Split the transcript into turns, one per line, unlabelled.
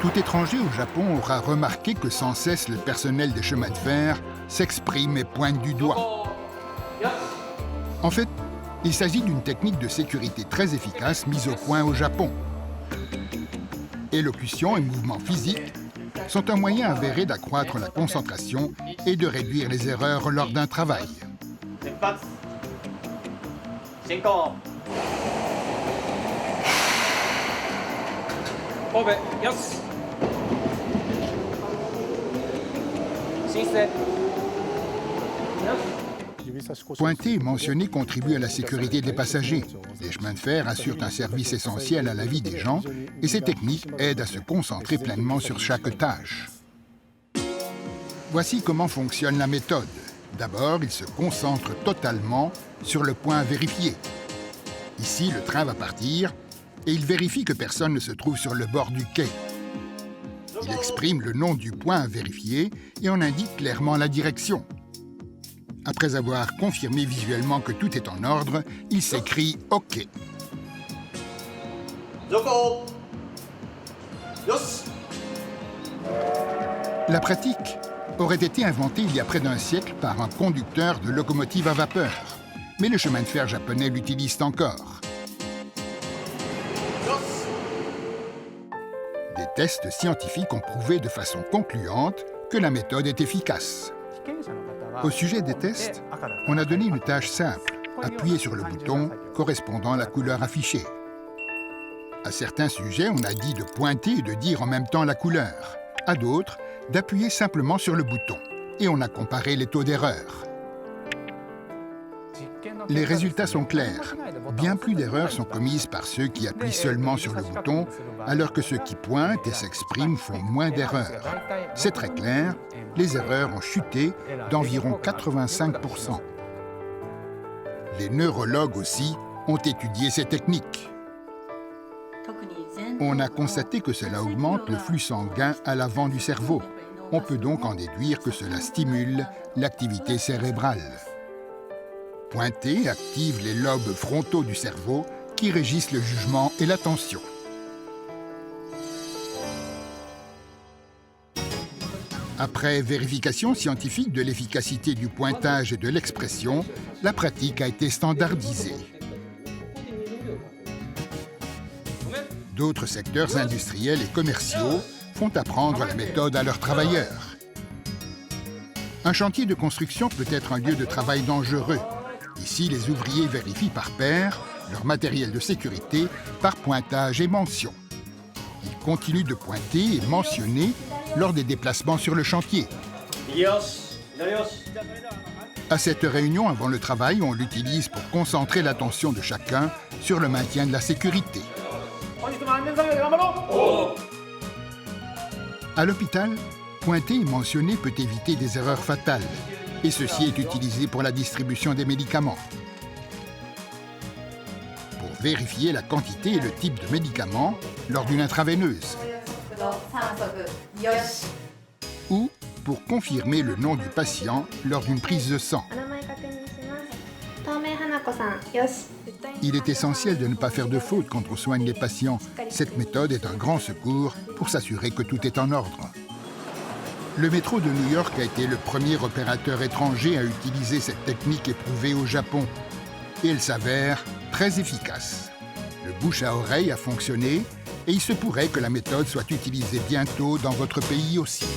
Tout étranger au Japon aura remarqué que sans cesse le personnel des chemins de fer s'exprime et pointe du doigt. En fait, il s'agit d'une technique de sécurité très efficace mise au point au Japon. Élocution et mouvements physiques sont un moyen avéré d'accroître la concentration et de réduire les erreurs lors d'un travail. Pointer et mentionner contribuent à la sécurité des passagers. Les chemins de fer assurent un service essentiel à la vie des gens et ces techniques aident à se concentrer pleinement sur chaque tâche. Voici comment fonctionne la méthode. D'abord, il se concentre totalement sur le point à vérifier. Ici, le train va partir et il vérifie que personne ne se trouve sur le bord du quai. Il exprime le nom du point à vérifier et en indique clairement la direction. Après avoir confirmé visuellement que tout est en ordre, il s'écrie « OK ». La pratique aurait été inventée il y a près d'un siècle par un conducteur de locomotive à vapeur. Mais le chemin de fer japonais l'utilise encore. Des tests scientifiques ont prouvé de façon concluante que la méthode est efficace. Au sujet des tests, on a donné une tâche simple, appuyer sur le bouton correspondant à la couleur affichée. À certains sujets, on a dit de pointer et de dire en même temps la couleur. À d'autres, d'appuyer simplement sur le bouton. Et on a comparé les taux d'erreur. Les résultats sont clairs. Bien plus d'erreurs sont commises par ceux qui appuient seulement sur le bouton, alors que ceux qui pointent et s'expriment font moins d'erreurs. C'est très clair, les erreurs ont chuté d'environ 85%. Les neurologues aussi ont étudié ces techniques. On a constaté que cela augmente le flux sanguin à l'avant du cerveau. On peut donc en déduire que cela stimule l'activité cérébrale. Pointer active les lobes frontaux du cerveau qui régissent le jugement et l'attention. Après vérification scientifique de l'efficacité du pointage et de l'expression, la pratique a été standardisée. D'autres secteurs industriels et commerciaux font apprendre la méthode à leurs travailleurs. Un chantier de construction peut être un lieu de travail dangereux. Ici, les ouvriers vérifient par paire leur matériel de sécurité par pointage et mention. Ils continuent de pointer et mentionner lors des déplacements sur le chantier. À cette réunion avant le travail, on l'utilise pour concentrer l'attention de chacun sur le maintien de la sécurité. À l'hôpital, pointer et mentionner peut éviter des erreurs fatales. Et ceci est utilisé pour la distribution des médicaments. Pour vérifier la quantité et le type de médicament lors d'une intraveineuse. Ou pour confirmer le nom du patient lors d'une prise de sang. Il est essentiel de ne pas faire de faute quand on soigne les patients. Cette méthode est un grand secours pour s'assurer que tout est en ordre. Le métro de New York a été le premier opérateur étranger à utiliser cette technique éprouvée au Japon. Et elle s'avère très efficace. Le bouche à oreille a fonctionné et il se pourrait que la méthode soit utilisée bientôt dans votre pays aussi.